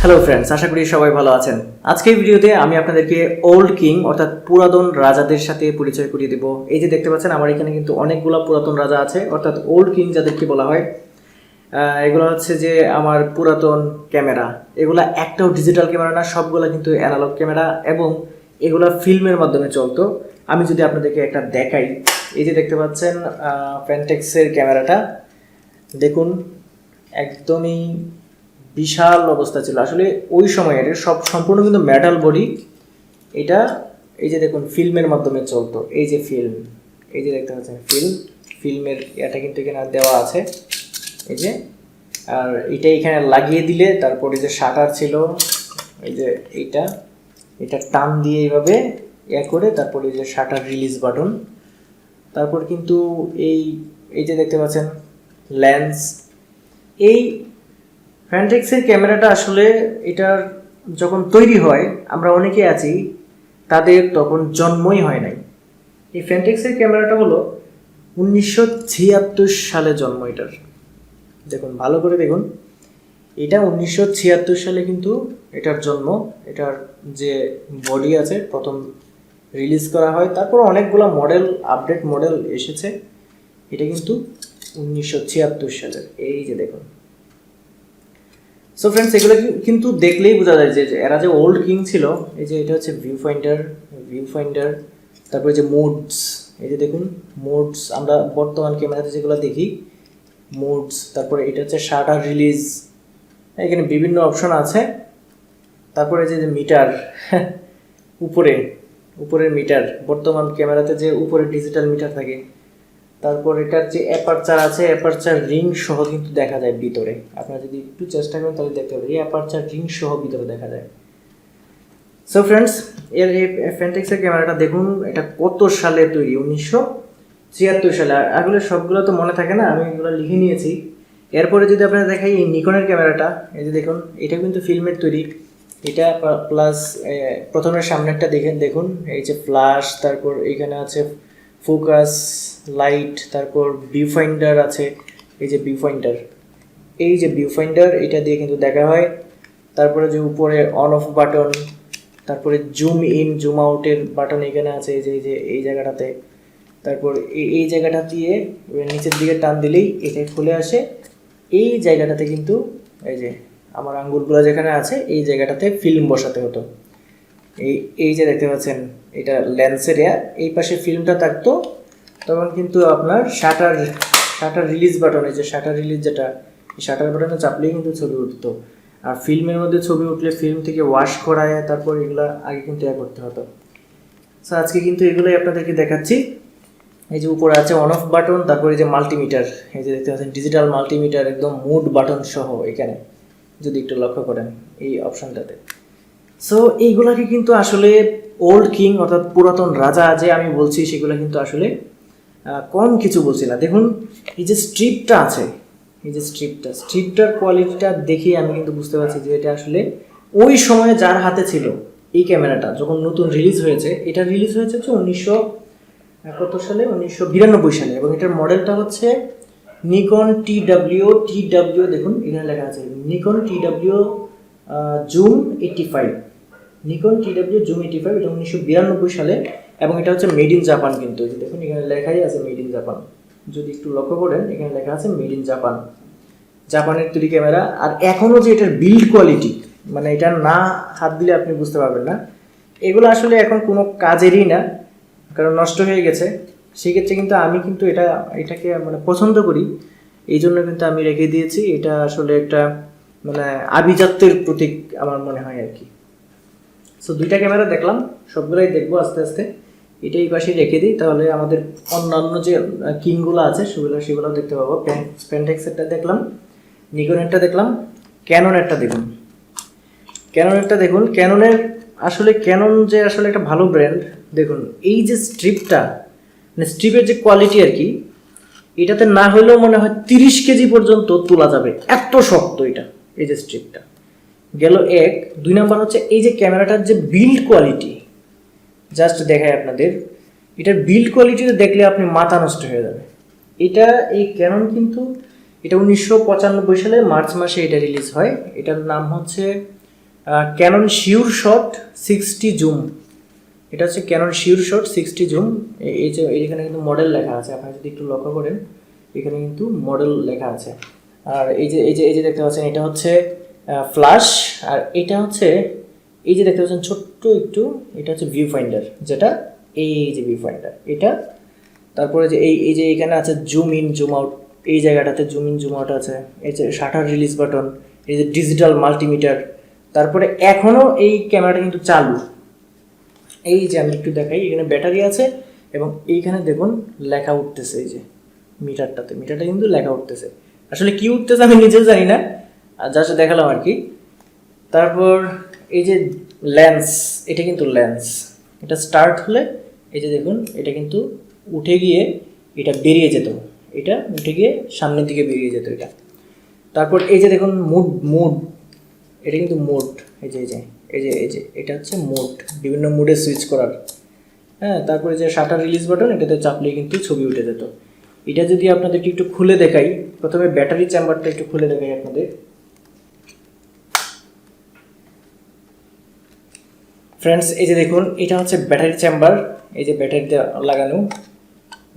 Hello friends, আশা করি সবাই ভালো আছেন। আজকের ভিডিওতে আমি আপনাদেরকে ওল্ড কিং অর্থাৎ পুরাতন রাজাদের সাথে পরিচয় করিয়ে দেব। এই যে দেখতে পাচ্ছেন আমার এখানে কিন্তু অনেকগুলো পুরাতন রাজা আছে, অর্থাৎ ওল্ড কিং যাদেরকে বলা হয়। এগুলো হচ্ছে যে আমার পুরাতন ক্যামেরা। এগুলা একটাও ডিজিটাল ক্যামেরা না, সবগুলো কিন্তু অ্যানালগ ক্যামেরা এবং এগুলা ফিল্মের মাধ্যমে চলতো। আমি যদি আপনাদেরকে একটা দেখাই, এই যে দেখতে পাচ্ছেন প্যান্টেক্সের ক্যামেরাটা, দেখুন একদমই বিশাল অবস্থা ছিল আসলে ওই সময়ের। সব সম্পূর্ণ কিন্তু মেটাল বডি এটা। এই যে দেখুন ফিল্মের মাধ্যমে চলতো। এই যে ফিল্ম, এই যে দেখতে পাচ্ছেন ফিল্মের এটা কিন্তু এখানে দেওয়া আছে। এই যে আর এটা এখানে লাগিয়ে দিলে তারপর এই যে শাটার ছিল, এই যে এটা টান দিয়ে এইভাবে করে তারপর এই যে শাটার রিলিজ বাটন। তারপর কিন্তু এই যে দেখতে পাচ্ছেন লেন্স। এই ফ্যান্টেক্সের ক্যামেরাটা আসলে এটার যখন তৈরি হয় আমরা অনেকে আছি তাদের তখন জন্মই হয় নাই। এই ফ্যান্টেক্সের ক্যামেরাটা হলো 1976 সালে জন্ম এটার। দেখুন ভালো করে দেখুন, এটা 1976 সালে কিন্তু এটার জন্ম। এটার যে বডি আছে প্রথম রিলিজ করা হয়, তারপর অনেকগুলো মডেল আপডেট মডেল এসেছে। এটা কিন্তু 1976 সালের। এই যে দেখুন। সো ফ্রেন্ডস, এগুলো কিন্তু দেখলেই বোঝা যায় যে এরা যে ওল্ড কিং ছিল। এই যে এটা হচ্ছে ভিউ ফাইন্ডার, তারপরে যে মোডস, এই যে দেখুন মোডস, আমরা বর্তমান ক্যামেরাতে যেগুলো দেখি মোডস। তারপরে এটা হচ্ছে শাটার রিলিজ, এখানে বিভিন্ন অপশন আছে। তারপরে যে মিটার উপরের মিটার, বর্তমান ক্যামেরাতে যে উপরে ডিজিটাল মিটার থাকে। তারপর এটার যে অ্যাপারচার আছে, অ্যাপারচার রিং সহ কিন্তু দেখা যায় ভিতরে। আপনারা যদি একটু চেষ্টা করেন তাহলে দেখতে পাবেন এই অ্যাপারচার রিং সহ ভিতরে দেখা যায়। সো ফ্রেন্ডস, এই ফ্যান্টেক্সের ক্যামেরাটা দেখুন, এটা কত সালে তৈরি? 1976 সালে। আসলে সবগুলো তো মনে থাকে না, আমি এগুলো লিখে নিয়েছি। এরপরে যদি আপনারা দেখাই এই নিকনের ক্যামেরাটা, এই যে দেখুন এটা কিন্তু ফিল্মের তৈরি। এটা প্লাস প্রথমের সামনেরটা দেখুন, এই যে ফ্ল্যাশ, তারপর এখানে আছে ফোকাস লাইট, তারপর ভিউ ফাইন্ডার আছে। এই যে ভিউ ফাইন্ডার এটা দিয়ে কিন্তু দেখা হয়। তারপরে যে উপরে অন অফ বাটন, তারপরে জুম ইন জুম আউটের বাটন এখানে আছে। এই জায়গাটাতে, তারপর এই জায়গাটা দিয়ে নিচের দিকে টান দিলেই এটা খুলে আসে। এই জায়গাটাতে কিন্তু এই যে আমার আঙ্গুলগুলো যেখানে আছে এই জায়গাটাতে ফিল্ম বসাতে হতো। এই যে দেখতে পাচ্ছেন এটা লেন্সের এই পাশে ফিল্মটা থাকতো। তখন কিন্তু আপনার শাটার রিলিজ বাটন, এই যে শাটার রিলিজ যেটা, এই শাটার বাটনে চাপলেই কিন্তু ছবি উঠতো। আর ফিল্মের মধ্যে ছবি উঠলে ফিল্ম থেকে ওয়াশ করায় তারপর এগুলো আগে কিন্তু করতে হতো। সো আজকে কিন্তু এগুলোই আপনাদেরকে দেখাচ্ছি। এই যে উপরে আছে অন অফ বাটন, তারপরে যে মাল্টিমিটার, এই যে দেখতে পাচ্ছেন ডিজিটাল মাল্টিমিটার একদম মুড বাটন সহ এখানে, যদি একটু লক্ষ্য করেন এই অপশনটাতে। সো এইগুলাকে কিন্তু আসলে ওল্ড কিং অর্থাৎ পুরাতন রাজা যে আমি বলছি সেগুলো কিন্তু আসলে কম কিছু বলছি না। দেখুন এই যে স্ট্রিপটা আছে, এই যে স্ট্রিপটার কোয়ালিটিটা দেখে আমি কিন্তু বুঝতে পারছি যে এটা আসলে ওই সময়ে যার হাতে ছিল এই ক্যামেরাটা যখন নতুন রিলিজ হয়েছে। এটা রিলিজ হয়েছে 1992 সালে এবং এটার মডেলটা হচ্ছে নিকন টিডাব্লিউ। দেখুন এখানে লেখা আছে Nikon TW zoom 85, Nikon TW zoom 85। এটা 1992 সালে এবং এটা হচ্ছে মেড ইন জাপান। কিন্তু দেখুন এখানে লেখাই আছে মেড ইন জাপান, যদি একটু লক্ষ্য করেন এখানে লেখা আছে মেড ইন জাপান, জাপানের তৈরি ক্যামেরা। আর এখনও যে এটার বিল্ড কোয়ালিটি, মানে এটা না হাত দিলে আপনি বুঝতে পারবেন না। এগুলো আসলে এখন কোনো কাজেরই না, কারণ নষ্ট হয়ে গেছে। সেক্ষেত্রে কিন্তু আমি কিন্তু এটাকে মানে পছন্দ করি, এই জন্য কিন্তু আমি রেখে দিয়েছি। এটা আসলে একটা মানে আভিজাত্যের প্রতীক আমার মনে হয় আর কি। সো দুইটা ক্যামেরা দেখলাম, সবগুলাই দেখবো আস্তে আস্তে। এটা এই পাশে রেখে দিই, তাহলে আমাদের অন্যান্য যে কিংগুলো আছে সেগুলো দেখতে পাবো। প্যান্টেক্সেরটা দেখলাম, নিকনেরটা দেখলাম, ক্যাননেরটা দেখুন। ক্যাননের আসলে ক্যানন যে আসলে একটা ভালো ব্র্যান্ড। দেখুন এই যে স্ট্রিপটা, মানে স্ট্রিপের যে কোয়ালিটি আর কি, এটাতে না হলেও মনে হয় 30 কেজি পর্যন্ত তোলা যাবে, এত শক্ত এটা। এই যে স্ট্রিপটা গেল এক। 2 নাম্বার হচ্ছে এই যে ক্যামেরাটার যে বিল্ড কোয়ালিটি, জাস্ট দেখায় আপনাদের। এটার বিল্ড কোয়ালিটিটা দেখলে আপনি মাথা নষ্ট হয়ে যাবে। এই ক্যানন কিন্তু এটা 1995 সালে মার্চ মাসে এটা রিলিজ হয়। এটার নাম হচ্ছে ক্যানন শিওর শট 60 জুম, এটা হচ্ছে ক্যানন শিওর শট 60 জুম। এই যে এখানে কিন্তু মডেল লেখা আছে, আপনারা যদি একটু লক্ষ্য করেন এখানে কিন্তু মডেল লেখা আছে। আর এই যে দেখতে পাচ্ছেন এটা হচ্ছে ফ্ল্যাশ, আর এটা হচ্ছে এই যে দেখতে পাচ্ছেন ছোট্ট একটু, এটা হচ্ছে ভিউ ফাইন্ডার, যেটা এই যে ভিউ ফাইন্ডার এটা। তারপরে যে এই যে এখানে আছে জুম ইন জুম আউট, এই জায়গাটাতে জুম ইন জুম আউট আছে। এই যে শাটার রিলিজ বাটন, এই যে ডিজিটাল মাল্টিমিটার। তারপরে এখনও এই ক্যামেরাটা কিন্তু চালু। এই যে আমি একটু দেখাই, এখানে ব্যাটারি আছে এবং এইখানে দেখুন লেখা উঠতেছে, এই যে মিটারটা কিন্তু লেখা উঠতেছে। আসলে কি উঠতেছে আমি নিজেও জানি না, আর জাস্ট দেখালাম আর কি। তারপর এই যে লেন্স, এটা কিন্তু লেন্স, এটা স্টার্ট হলে এই যে দেখুন এটা কিন্তু উঠে গিয়ে এটা বেরিয়ে যেত, এটা উঠে গিয়ে সামনের দিকে বেরিয়ে যেত এটা। তারপর এই যে দেখুন মুড, এটা কিন্তু মোড, এই যে এটা হচ্ছে মোড, বিভিন্ন মুডে সুইচ করার। হ্যাঁ, তারপরে যে শাটার রিলিজ বাটন, এটাতে চাপলেই কিন্তু ছবি উঠে যেত। এটা যদি আপনাদেরকে একটু খুলে দেখাই, প্রথমে ব্যাটারি চেম্বারটা একটু খুলে দেখাই আপনাদের। ফ্রেন্ডস, এই যে দেখুন এটা হচ্ছে ব্যাটারি চেম্বার, এই যে ব্যাটারিতে লাগানো,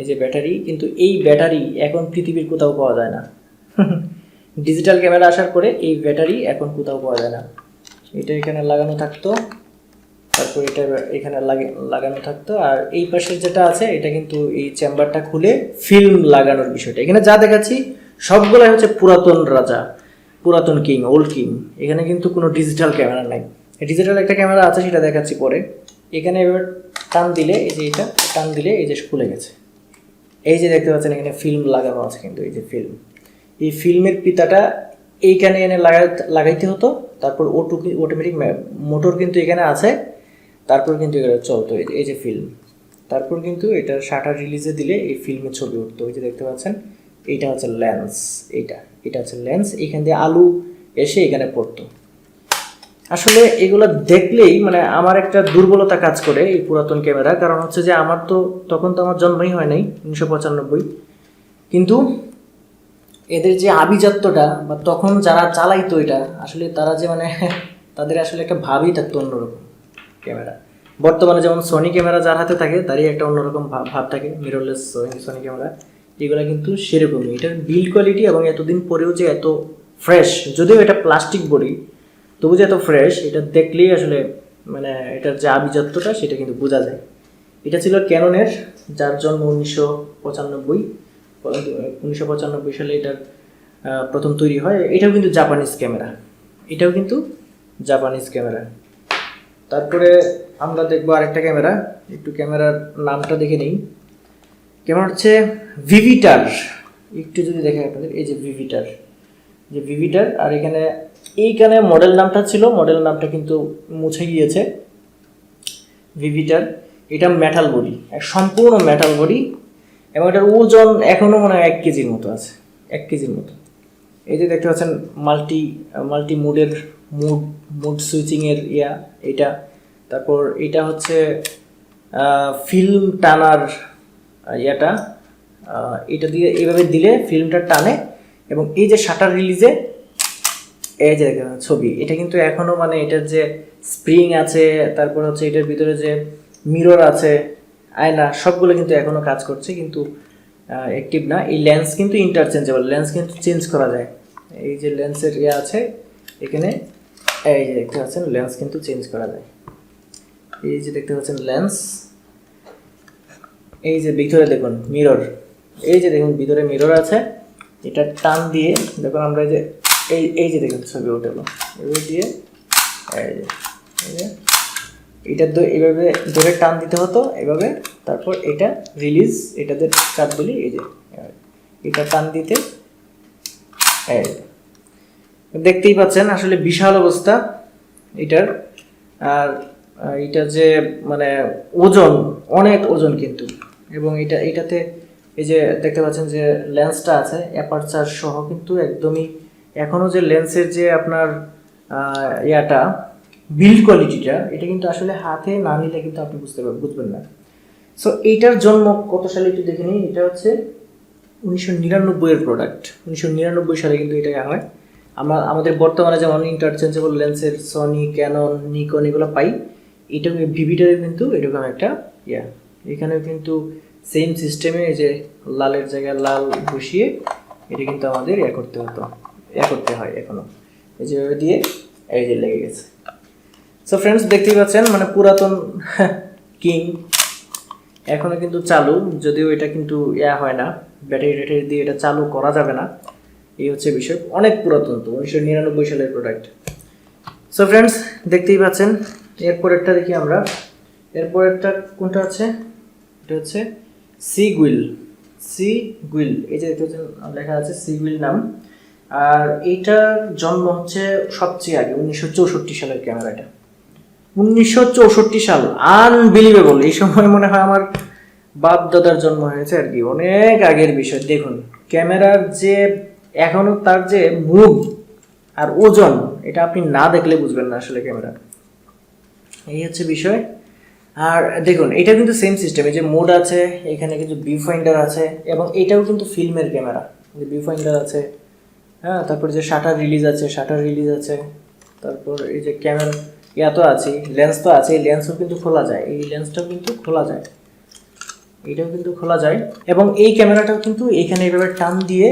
এই যে ব্যাটারি। কিন্তু এই ব্যাটারি এখন পৃথিবীর কোথাও পাওয়া যায় না। ডিজিটাল ক্যামেরা আসার পরে এই ব্যাটারি এখন কোথাও পাওয়া যায় না। এটা এখানে লাগানো থাকতো, তারপর এটা এখানে লাগানো থাকতো, আর এই পাশের যেটা আছে এটা কিন্তু এই চেম্বারটা খুলে ফিল্ম লাগানোর বিষয়টা। এখানে যা দেখাচ্ছি সবগুলাই হচ্ছে পুরাতন রাজা, পুরাতন কিং, ওল্ড কিং। এখানে কিন্তু কোনো ডিজিটাল ক্যামেরা নাই। ডিজিটাল একটা ক্যামেরা আছে, সেটা দেখাচ্ছি পরে। এখানে এবার টান দিলে এই যে এটা টান দিলে এই যে খুলে গেছে। এই যে দেখতে পাচ্ছেন এখানে ফিল্ম লাগানো আছে, কিন্তু এই যে ফিল্ম, এই ফিল্মের পিতাটা এইখানে এনে লাগাইতে হতো। তারপর অটোমেটিক মোটর কিন্তু এখানে আছে, তারপর কিন্তু এটা চলতো, এই যে ফিল্ম। তারপর কিন্তু এটা শাটার রিলিজে দিলে এই ফিল্মের ছবি উঠতো। এই যে দেখতে পাচ্ছেন এইটা হচ্ছে লেন্স, এটা হচ্ছে লেন্স। এখান দিয়ে আলু এসে এখানে পড়তো। আসলে এগুলো দেখলেই মানে আমার একটা দুর্বলতা কাজ করে এই পুরাতন ক্যামেরা। কারণ হচ্ছে যে আমার তো তখন তো আমার জন্মই হয় নাই, 1995। কিন্তু এদের যে আভিজাত্যটা বা তখন যারা চালাইতো এটা, আসলে তারা যে মানে তাদের আসলে একটা ভাবই থাকতো অন্যরকম। ক্যামেরা বর্তমানে যেমন সোনি ক্যামেরা যার হাতে থাকে তারই একটা অন্যরকম ভাব থাকে, মিররলেস সোনি ক্যামেরা। এগুলো কিন্তু সেরকমই, এটার বিল্ড কোয়ালিটি এবং এতদিন পরেও যে এত ফ্রেশ, যদিও এটা প্লাস্টিক বডি তবু যে এত ফ্রেশ, এটা দেখলেই আসলে মানে এটার যে আভিজাত্যটা সেটা কিন্তু বোঝা যায়। এটা ছিল ক্যাননের, যার জন্ম 1995 সালে এটার প্রথম তৈরি হয়। এটাও কিন্তু জাপানিজ ক্যামেরা, তারপরে আমরা দেখবো আরেকটা ক্যামেরা, একটু ক্যামেরার নামটা দেখে নিই। ক্যামেরা হচ্ছে ভিভিটার, একটু যদি দেখেন আপনাদের, এই যে ভিভিটার। আর এইখানে মডেল নামটা ছিল, মডেল নামটা কিন্তু মুছে গিয়েছে। ভিভিটার, এটা মেটাল বডি, সম্পূর্ণ মেটাল বডি, এবং এটার ওজন এখনও মনে হয় 1 কেজির মতো আছে, 1 কেজির মতো। এই যে দেখতে পাচ্ছেন মাল্টি মুডের মুড সুইচিংয়ের এটা। তারপর এটা হচ্ছে ফিল্ম টানার এটা দিয়ে এইভাবে দিলে ফিল্মটা টানে, এবং এই যে শাটার রিলিজে এই যে ছবি, এটা কিন্তু এখনও মানে এটার যে স্প্রিং আছে, তারপর হচ্ছে এটার ভিতরে যে মিরর আছে, আয়না, সবগুলো কিন্তু এখনও কাজ করছে, কিন্তু অ্যাক্টিভ না। এই লেন্স কিন্তু ইন্টারচেঞ্জেবল, লেন্স কিন্তু চেঞ্জ করা যায়। এই যে লেন্সের আছে এখানে, এই যে দেখতে পাচ্ছেন লেন্স কিন্তু চেঞ্জ করা যায়। এই যে দেখতে পাচ্ছেন লেন্স, এই যে ভিতরে দেখুন মিরর, এই যে দেখুন ভিতরে মিরর আছে। এটা টান দিয়ে দেখুন আমরা এই যে দেখুন ছবি উঠলো, এভাবে দিয়ে এটা এইভাবে ধরে টান দিতে হতো এভাবে। তারপর এটা রিলিজ, এটাতে চাপ বলি, এই যে এটা টান দিতে দেখতেই পাচ্ছেন আসলে বিশাল অবস্থা এটার। আর এটা যে মানে ওজন, অনেক ওজন কিন্তু। এবং এটাতে এই যে দেখতে পাচ্ছেন যে লেন্সটা আছে অ্যাপারচার সহ, কিন্তু একদমই এখনও যে লেন্সের যে আপনার বিল্ড কোয়ালিটিটা, এটা কিন্তু আসলে হাতে না নিলে কিন্তু আপনি বুঝবেন না। সো এইটার জন্ম কত সালে একটু দেখে নিই। এটা হচ্ছে 1999 এর প্রোডাক্ট, 1999 সালে কিন্তু এটা হয়। আমাদের বর্তমানে যেমন ইন্টারচেঞ্জেবল লেন্সের সনি, ক্যানন, নিকন এগুলো পাই, এটা ভিভিটারে কিন্তু এরকম একটা এখানেও কিন্তু সেম সিস্টেমে এই যে লালের জায়গায় লাল বসিয়ে এটা কিন্তু আমাদের করতে হয় এখনো, এই যে দিয়ে এই যে লেগে গেছে। সো ফ্রেন্ডস, দেখতেই পাচ্ছেন মানে পুরাতন কিং এখনো কিন্তু চালু, যদিও এটা কিন্তু হয় না, ব্যাটারি দিয়ে এটা চালু করা যাবে না, এই হচ্ছে বিষয়। অনেক পুরাতন, তো 1999 সালের প্রোডাক্ট। সো ফ্রেন্ডস, দেখতেই পাচ্ছেন। এরপরেরটা দেখি আমরা, এরপরেরটা কোনটা আছে, এটা হচ্ছে সিগুইল, এই যে লেখা আছে সিগুইল নাম। আর এইটার জন্ম হচ্ছে সবচেয়ে আগে 1964 সালের ক্যামেরা। এটা 1964 সাল, আনবিলিভেবল। এই সময় মনে হয় আমার বাপ দাদার জন্ম হয়েছে আর কি, অনেক আগের বিষয়। দেখুন ক্যামেরার যে এখনো তার যে মুভ আর ওজন, এটা আপনি না দেখলে বুঝবেন না আসলে ক্যামেরা, এই হচ্ছে বিষয়। আর দেখুন এটা কিন্তু সেম সিস্টেম, এই যে মোড আছে, এখানে কিন্তু ভিউ ফাইন্ডার আছে, এবং এটাও কিন্তু ফিল্মের ক্যামেরা, ভিউ ফাইন্ডার আছে, হ্যাঁ। তারপর যে শাটার রিলিজ আছে, তারপর এই যে ক্যামেরা তো আছে, লেন্স তো আছে, এই লেন্সও কিন্তু খোলা যায়, এই লেন্সটাও কিন্তু খোলা যায়, এটাও কিন্তু খোলা যায়। এবং এই ক্যামেরাটাও কিন্তু এখানে এইভাবে টান দিয়ে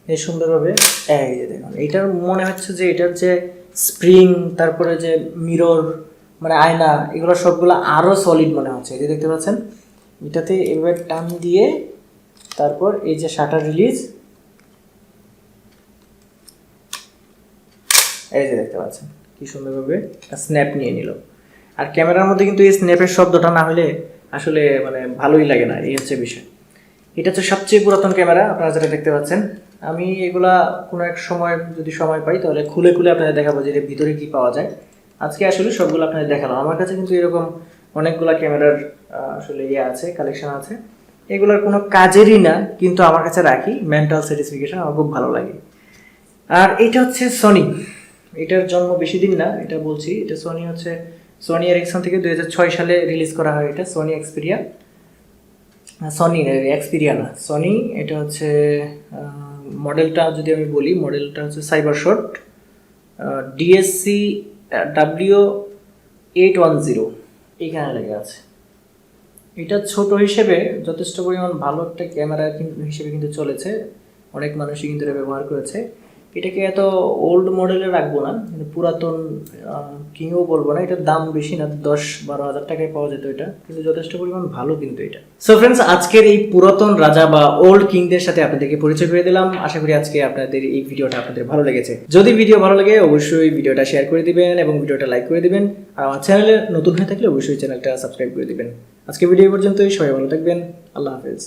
এই সুন্দরভাবে এই যে দেখুন, এইটার মনে হচ্ছে যে এটার যে স্প্রিং, তারপরে যে মিরর মানে আয়না, এগুলো সবগুলো আরও সলিড মনে হচ্ছে। এই যে দেখতে পাচ্ছেন, এটাতে এভাবে টান দিয়ে তারপর এই যে শাটার রিলিজ, এই যে দেখতে পাচ্ছেন কি সুন্দরভাবে স্ন্যাপ নিয়ে নিল। আর ক্যামেরার মধ্যে কিন্তু এই স্ন্যাপের শব্দটা না হলে আসলে মানে ভালোই লাগে না, এই হচ্ছে বিষয়। এটা হচ্ছে সবচেয়ে পুরাতন ক্যামেরা আপনারা যেটা দেখতে পাচ্ছেন। আমি এগুলা কোনো এক সময় যদি সময় পাই তাহলে খুলে আপনাদের দেখাবো যে এর ভিতরে কি পাওয়া যায়। আজকে আসলে সবগুলো আপনাদের দেখালাম। আমার কাছে কিন্তু এরকম অনেকগুলো ক্যামেরার আসলে আছে, কালেকশন আছে। এগুলোর কোনো কাজেরই না, কিন্তু আমার কাছে রাখি, মেন্টাল স্যাটিসফিকেশন, আমার খুব ভালো লাগে। আর এটা হচ্ছে সনি, এটার জন্ম বেশি দিন না, এটা বলছি। এটা সনি হচ্ছে সনি এরিকসন থেকে 2006 সালে রিলিজ করা হয়। এটা সনি এক্সপিরিয়া না, সনি। এটা হচ্ছে মডেলটা যদি আমি বলি, মডেলটা হচ্ছে সাইবার শট DSC W810, এইখানে লেগে আছে। এটা ছোট হিসেবে যথেষ্ট পরিমাণ ভালো একটা ক্যামেরা হিসেবে কিন্তু চলেছে, অনেক মানুষই কিন্তু এটা ব্যবহার করেছে। এটাকে এত ওল্ড মডেলে রাখবো না, পুরাতন কিংও বলবো না। এটার দাম বেশি না, 10-12 হাজার টাকায় পাওয়া যেত এটা, কিন্তু যথেষ্ট পরিমাণ ভালো কিন্তু এটা। সো ফ্রেন্ডস, আজকের এই পুরাতন রাজা বা ওল্ড কিংদের সাথে আপনাদেরকে পরিচয় করে দিলাম। আশা করি আজকে আপনাদের এই ভিডিওটা আপনাদের ভালো লেগেছে। যদি ভিডিও ভালো লাগে অবশ্যই ভিডিওটা শেয়ার করে দিবেন এবং ভিডিওটা লাইক করে দিবেন। আর আমার চ্যানেলে নতুন হয়ে থাকলে অবশ্যই চ্যানেলটা সাবস্ক্রাইব করে দিবেন। আজকে ভিডিও পর্যন্তই, সবাই ভালো থাকবেন, আল্লাহ হাফেজ।